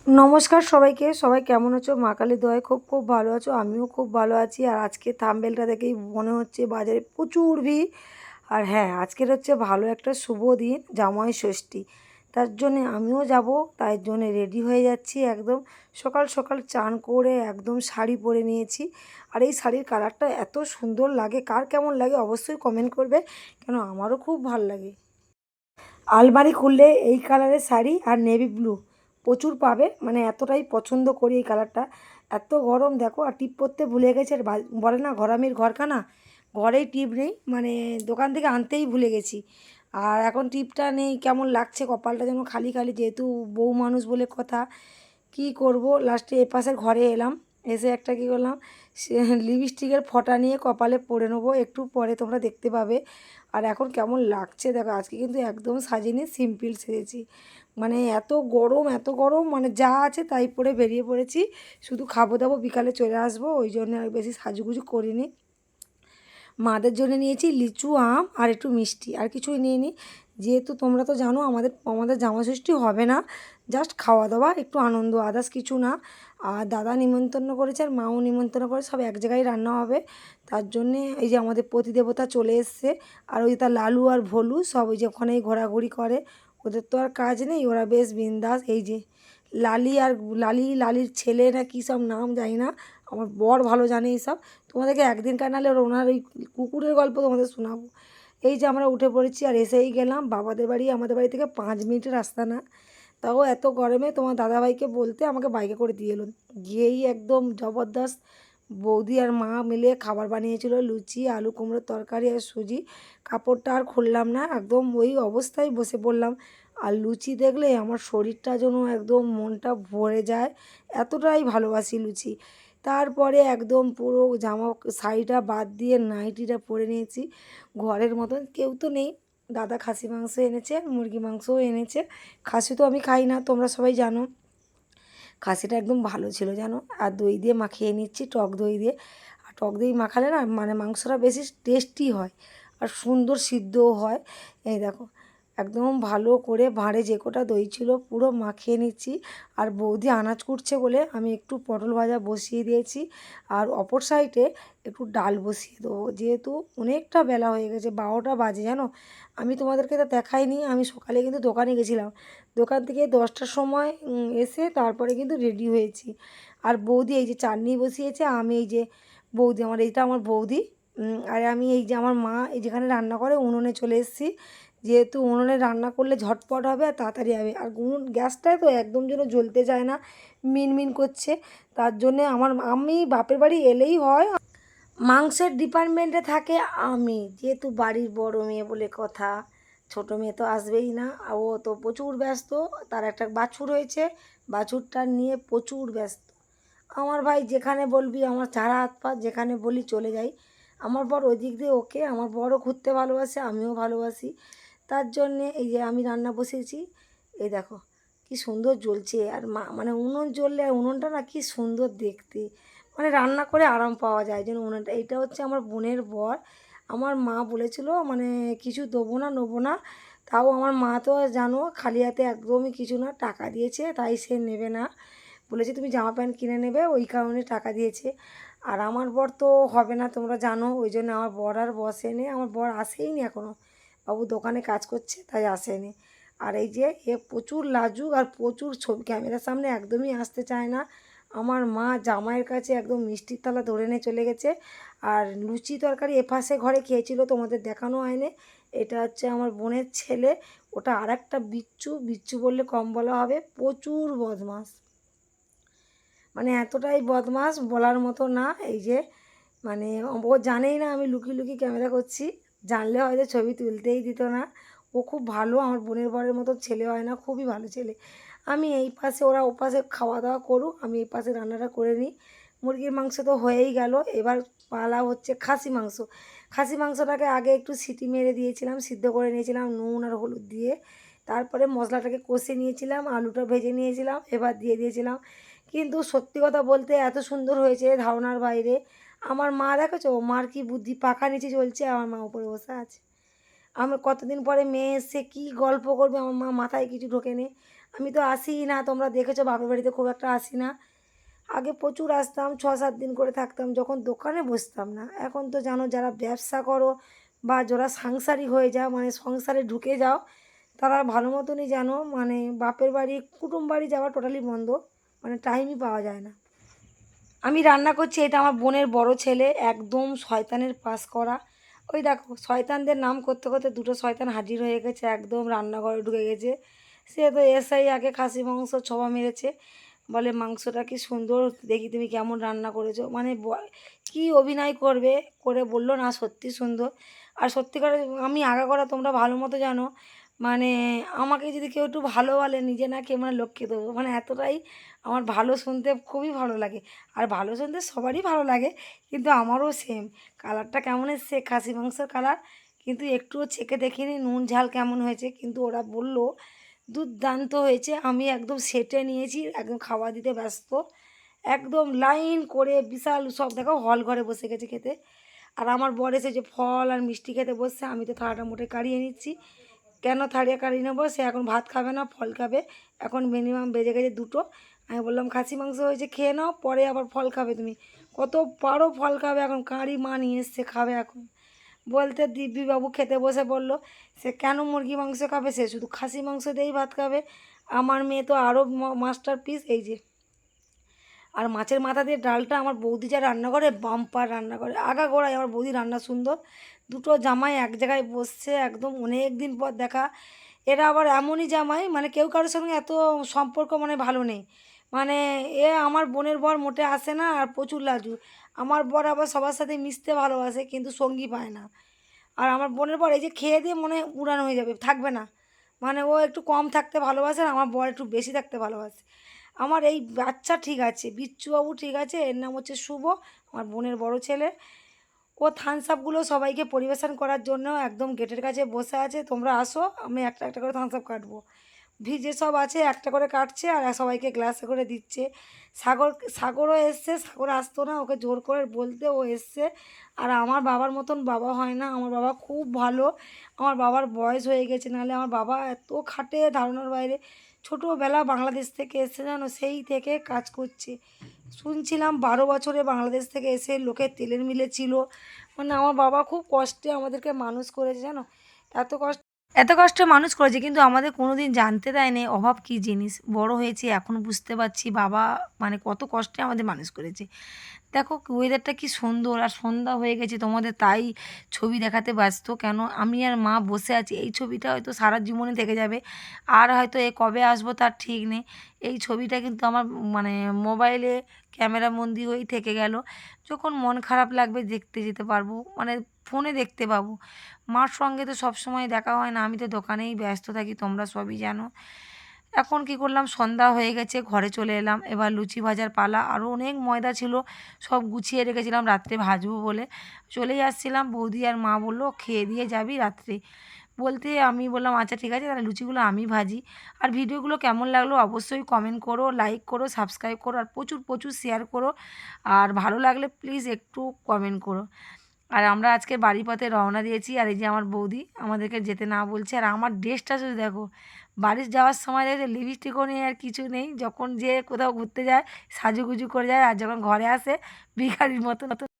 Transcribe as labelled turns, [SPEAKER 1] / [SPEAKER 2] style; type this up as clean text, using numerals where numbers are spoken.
[SPEAKER 1] নমস্কার সবাইকে। সবাই কেমন আছো? মা কালীর দয়ায় খুব খুব ভালো আছো, আমিও খুব ভালো আছি। আর আজকে থাম্বনেলটা দেখেই মনে হচ্ছে বাজারে প্রচুর ভিড়। আর হ্যাঁ, আজকের হচ্ছে ভালো একটা শুভ দিন, জামাই ষষ্ঠী। তার জন্যে আমিও যাব, তাই জন্যে রেডি হয়ে যাচ্ছি একদম। সকাল সকাল চান করে একদম শাড়ি পরে নিয়েছি। আর এই শাড়ির কালারটা এত সুন্দর লাগে, কার কেমন লাগে অবশ্যই কমেন্ট করবে, কেন আমারও খুব ভাল লাগে। আলমারি খুললে এই কালারের শাড়ি আর নেভি ব্লু প্রচুর পাবে, মানে এতটাই পছন্দ করি এই কালারটা। এত গরম দেখো, আর টিপ পরতে ভুলে গেছে। আর বলে না ঘরামির ঘরখানা, ঘরেই টিপ নেই, মানে দোকান থেকে আনতেই ভুলে গেছি। আর এখন টিপটা নেই, কেমন লাগছে কপালটা যেন খালি খালি, যেহেতু বউ মানুষ বলে কথা। কি করব, লাস্টে এপাশের ঘরে এলাম, এসে একটা কী করলাম, সে লিপস্টিকের ফোঁটা নিয়ে কপালে পরে নেবো, একটু পরে তোমরা দেখতে পাবে। আর এখন কেমন লাগছে দেখো, আজকে কিন্তু একদম সাজিনি, সিম্পল সেজেছি। মানে এত গরম এত গরম, মানে যা আছে তাই পরে বেরিয়ে পড়েছি। শুধু খাবো দাবো, বিকালে চলে আসবো, ওই জন্য আর বেশি সাজুগুজু করিনি। মাদের জন্য নিয়েছি লিচু, আম আর একটু মিষ্টি, আর কিছুই নিইনি। যেহেতু তোমরা তো জানো আমাদের আমাদের জামাষষ্ঠী হবে না, জাস্ট খাওয়া দাওয়া একটু আনন্দ, আদার্স কিছু না। আর দাদা নিমন্ত্রণ করেছে আর মাও নিমন্ত্রণ করে, সব এক জায়গায় রান্না হবে। তার জন্যে এই যে আমাদের প্রতিদেবতা চলে এসছে। আর ওই তার লালু আর ভোলু সব ওই যে ওখানেই ঘোরাঘুরি করে, ওদের তো আর কাজ নেই, ওরা বেশ বিন্দাস। এই যে লালি আর লালির ছেলে না কী সব নাম জানি না, আমার বর ভালো জানে এইসব। তোমাদেরকে একদিনকার নাহলে ওনার ওই কুকুরের গল্প তোমাদের শোনাবো। এই যে আমরা উঠে পড়েছি আর এসেই গেলাম বাবাদের বাড়ি, আমাদের বাড়ি থেকে 5 মিনিটের রাস্তা না। তাও এত গরমে তোমার দাদাভাইকে বলতে আমাকে বাইকে করে দিয়ে এলো। গিয়েই একদম জবরদস্ত বৌদি আর মা মিলে খাবার বানিয়েছিল, লুচি, আলু কুমড়োর তরকারি আর সুজি। কাপড়টা আর খুললাম না, একদম ওই অবস্থায় বসে পড়লাম। আর লুচি দেখলে আমার শরীরটা যেন একদম মনটা ভরে যায়, এতটাই ভালোবাসি লুচি। তারপরে একদম পুরো জামা শাড়িটা বাদ দিয়ে নাইটিটা পরে নিয়েছি। ঘরের মতন কেউ তো নেই, দাদা খাসি মাংস এনেছে, মুরগি মাংসও এনেছে। খাসি তো আমি খাই না, তোমরা সবাই জানো। খাসিটা একদম ভালো ছিল জানো, আর দই দিয়ে মাখিয়ে নিচ্ছি, টক দই দিয়ে। আর টক দই মাখালে না মানে মাংসটা বেশি টেস্টি হয়, আর সুন্দর সিদ্ধও হয়। এই দেখো, একদম ভালো করে ভাঁড়ে যে কটা দই ছিল পুরো মাখিয়ে নিচ্ছি। আর বৌদি আনাজ কুটছে বলে আমি একটু পটল ভাজা বসিয়ে দিয়েছি। আর অপর সাইডে একটু ডাল বসিয়ে দেবো, যেহেতু অনেকটা বেলা হয়ে গেছে, 12টা বাজে জানো। আমি তোমাদেরকে তো দেখাইনি, আমি সকালে কিন্তু দোকানে গেছিলাম, দোকান থেকে 10টার সময় এসে তারপরে কিন্তু রেডি হয়েছি। আর বৌদি এই যে চাটনি বসিয়েছে, আমি এই যে বৌদি আমার এইটা আমার বৌদি, আর আমি এই যে আমার মা এই যেখানে রান্না করে উনুনে চলে এসেছি। যেহেতু উনুনে রান্না করলে ঝটপট হবে আর তাড়াতাড়ি হবে, আর গ্যাসটায় তো একদম যেন জ্বলতে যায় না, মিনমিন করছে। তার জন্যে আমি বাপের বাড়ি এলেই হয় মাংসের ডিপার্টমেন্টে থাকে আমি, যেহেতু বাড়ির বড় মেয়ে বলে কথা। ছোট মেয়ে তো আসবেই না, আর ও তো প্রচুর ব্যস্ত, তার একটা বাছুর হয়েছে, বাছুরটা নিয়ে প্রচুর ব্যস্ত। আমার ভাই যেখানে বলবি আমার ছাড়া হাত পা, যেখানে বলি চলে যাই। আমার বর ওই দিক দিয়ে ওকে, আমার বরও ঘুরতে ভালোবাসে, আমিও ভালোবাসি। তার জন্যে এই যে আমি রান্না বসিয়েছি, এই দেখো কি সুন্দর জ্বলছে। আর মানে উনুন জ্বললে, আর উনুনটা না কি সুন্দর দেখতে, মানে রান্না করে আরাম পাওয়া যায় যেন উনুনটা। এইটা হচ্ছে আমার বোনের বর। আমার মা বলেছিল মানে কিছু দেবো না নেবো না, তাও আমার মা তো জানো খালি হাতে একদমই কিছু না, টাকা দিয়েছে তাই সে নেবে না, বলেছে তুমি জামা প্যান্ট কিনে নেবে, ওই কারণে টাকা দিয়েছে। আর আমার বর তো হবে না তোমরা জানো, ওই জন্য আমার বর আর বসেনি, আমার বর আসেইনি এখনও, বাবু দোকানে কাজ করছে তাই আসেনি। আর এই যে এ প্রচুর লাজুক আর প্রচুর ছবি, ক্যামেরার সামনে একদমই আসতে চায় না। আমার মা জামাইয়ের কাছে একদম মিষ্টির থালা ধরে নিয়ে চলে গেছে। আর লুচি তরকারি এপাশে ঘরে খেয়েছিল, তোমাদের দেখানো হয়নি। এটা হচ্ছে আমার বোনের ছেলে, ওটা আর একটা বিচ্ছু, বিচ্ছু বললে কম বলা হবে, প্রচুর বদমাস, মানে এতটাই বদমাস বলার মতো না। এই যে মানে ও জানেই না আমি লুকিয়ে লুকিয়ে ক্যামেরা করছি, জানলে হয়তো ছবি তুলতেই দিত না। ও খুব ভালো, আমার বোনের বরের মতো ছেলে হয় না, খুবই ভালো ছেলে। আমি এই পাশে, ওরা ও পাশে খাওয়া দাওয়া করুক, আমি এই পাশে রান্নাটা করে নিই। মুরগির মাংস তো হয়েই গেল, এবার পালা হচ্ছে খাসি মাংস। খাসি মাংসটাকে আগে একটু সিটি মেরে দিয়েছিলাম, সিদ্ধ করে নিয়েছিলাম নুন আর হলুদ দিয়ে। তারপরে মশলাটাকে কষে নিয়েছিলাম, আলুটা ভেজে নিয়েছিলাম, এবার দিয়ে দিয়েছিলাম। কিন্তু সত্যি কথা বলতে এত সুন্দর হয়েছে ধারণার বাইরে। আমার মা দেখেছো, মার কি বুদ্ধি, পাখা নিচে চলছে, আমার মা উপরে বসে আছে। আমি কতদিন পরে মেয়ে এসছে, কী গল্প করবে আমার মা, মাথায় কিছু ঢোকে নেই। আমি তো আসিই না, তোমরা দেখেছো বাপের বাড়িতে খুব একটা আসি না। আগে প্রচুর আসতাম, 6-7 দিন করে থাকতাম যখন দোকানে বসতাম না। এখন তো জানো যারা ব্যবসা করো বা যারা সাংসারিক হয়ে যাও মানে সংসারে ঢুকে যাও, তারা ভালো মতনই জানো মানে বাপের বাড়ি কুটুম বাড়ি যাওয়া টোটালি বন্ধ, মানে টাইমই পাওয়া যায় না। আমি রান্না করছি, এটা আমার বোনের বড় ছেলে, একদম শয়তানের পাস করা। ওই দেখো শয়তানদের নাম করতে করতে দুটো শয়তান হাজির হয়ে গেছে, একদম রান্নাঘরে ঢুকে গেছে। সে তো এসেই আগে খাসি মাংস ছোঁয়া মেরেছে, বলে মাংসটা কি সুন্দর, দেখি তুমি কেমন রান্না করেছো, মানে কি অভিনয় করবে, করে বললো না সত্যি সুন্দর। আর সত্যি করে আমি আগাগোড়া তোমরা ভালো মতো জানো, মানে আমাকে যদি কেউ একটু ভালো বলে নিজে না খেয়ে মানে লক্ষ্যে দেবো, মানে এতটাই আমার ভালো শুনতে খুবই ভালো লাগে। আর ভালো শুনতে সবারই ভালো লাগে, কিন্তু আমারও সেম। কালারটা কেমন এসছে খাসি মাংসের কালার, কিন্তু একটুও চেখে দেখিনি নুন ঝাল কেমন হয়েছে, কিন্তু ওরা বলল দুর্দান্ত হয়েছে। আমি একদম সেটে নিয়েছি, একদম খাওয়া দিতে ব্যস্ত, একদম লাইন করে বিশাল সব দেখো হল ঘরে বসে গেছে খেতে। আর আমার বর এসে যে ফল আর মিষ্টি খেতে বসছে, আমি তো থালাটা মোটে কাড়িয়ে নিচ্ছি। কেন থাড়িয়ে কাড়িয়ে নেবো, সে এখন ভাত খাবে না ফল খাবে। এখন মিনিমাম বেজে গেছে 2টো। আমি বললাম খাসি মাংস হয়েছে খেয়ে নাও, পরে আবার ফল খাবে তুমি, কত পারো ফল খাবে, এখন কাঁড়ি মা নিয়ে এসছে খাবে এখন। বলতে দিব্যিবাবু খেতে বসে বললো সে কেন মুরগি মাংস খাবে, সে শুধু খাসি মাংস দিয়েই ভাত খাবে। আমার মেয়ে তো আরও মাস্টার পিস, এই যে। আর মাছের মাথা দিয়ে ডালটা আমার বৌদি যা রান্না করে, বাম্পার রান্না করে, আগাগোড়ায় আমার বৌদি রান্না সুন্দর। দুটো জামাই এক জায়গায় বসছে, একদম অনেক দিন পর দেখা। এরা আবার এমনই জামাই, মানে কেউ কারোর সঙ্গে এত সম্পর্ক মানে ভালো নেই, মানে এ আমার বোনের বর মোটে আসে না, আর প্রচুর লাজু। আমার বর আবার সবার সাথে মিশতে ভালোবাসে, কিন্তু সঙ্গী পায় না। আর আমার বোনের বর এই যে খেয়ে দিয়ে মনে হয় উড়ানো হয়ে যাবে, থাকবে না, মানে ও একটু কম থাকতে ভালোবাসে আর আমার বর একটু বেশি থাকতে ভালোবাসে। আমার এই বাচ্চা ঠিক আছে, বিচ্চুবাবু ঠিক আছে, এর নাম হচ্ছে শুভ, আমার বোনের বড় ছেলে। ও থামস আপগুলো সবাইকে পরিবেশন করার জন্য একদম গেটের কাছে বসে আছে, তোমরা আসো আমি একটা একটা করে থামস আপ কাটবো। ভিজে সব আছে, একটা করে কাটছে আর সবাইকে গ্লাসে করে দিচ্ছে। সাগরও এসছে, সাগর আসতো না, ওকে জোর করে বলতে ও এসছে। আর আমার বাবার মতন বাবা হয় না, আমার বাবা খুব ভালো। আমার বাবার বয়স হয়ে গেছে, নাহলে আমার বাবা এত খাটে ধারণার বাইরে। ছোটোবেলা বাংলাদেশ থেকে এসে জানো, সেই থেকে কাজ করছে। শুনছিলাম 12 বছরে বাংলাদেশ থেকে এসে লোকের তেলের মিলে ছিল, মানে আমার বাবা খুব কষ্টে আমাদেরকে মানুষ করেছে জানো, এত কষ্ট, এত কষ্টে মানুষ করেছে, কিন্তু আমাদের কোনো দিন জানতে দেয়নি অভাব কী জিনিস। বড় হয়েছি এখন বুঝতে পারছি বাবা মানে কত কষ্টে আমাদের মানুষ করেছে। দেখো ওয়েদারটা কি সুন্দর, আর সন্ধ্যা হয়ে গেছে তোমাদের তাই ছবি দেখাতে ব্যস্ত, কেন আমি আর মা বসে আছি, এই ছবিটা হয়তো সারা জীবনে থেকে যাবে, আর হয়তো এ কবে আসবো তার ঠিক নেই। এই ছবিটা কিন্তু আমার মানে মোবাইলে ক্যামেরা বন্দি হয়েই থেকে গেল, যখন মন খারাপ লাগবে দেখতে যেতে পারবো, মানে ফোনে দেখতে পাবো। মার সঙ্গে তো সব সময় দেখা হয় না, আমি তো দোকানেই ব্যস্ত থাকি, তোমরা সবই জানো। এখন কি করলাম, সন্ধ্যা হয়ে গেছে, ঘরে চলে এলাম, এবার লুচি ভাজার পালা, আরও অনেক ময়দা ছিল, সব গুছিয়ে রেখেছিলাম রাত্রে ভাজবো বলে। চলেই আসছিলাম, বৌদি আর মা বললো খেয়ে দিয়ে যাবি রাত্রে, বলতে আমি বললাম আচ্ছা ঠিক আছে, তাহলে লুচিগুলো আমি ভাজি। আর ভিডিওগুলো কেমন লাগলো অবশ্যই কমেন্ট করো, লাইক করো, সাবস্ক্রাইব করো, আর প্রচুর প্রচুর শেয়ার করো। আর ভালো লাগলে প্লিজ একটু কমেন্ট করো। আর আমরা আজকে বাড়ির পথে রওনা দিয়েছি, আর এই যে আমার বৌদি আমাদেরকে যেতে না বলছে, আর আমার ড্রেসটা শুধু দেখো, বাড়ি যাওয়ার সময় দেখো লিপস্টিকও নেই আর কিছু নেই, যখন যে কোথাও ঘুরতে যায় সাজুগুজু করে যায়, আর যখন ঘরে আসে ভিখারির মতো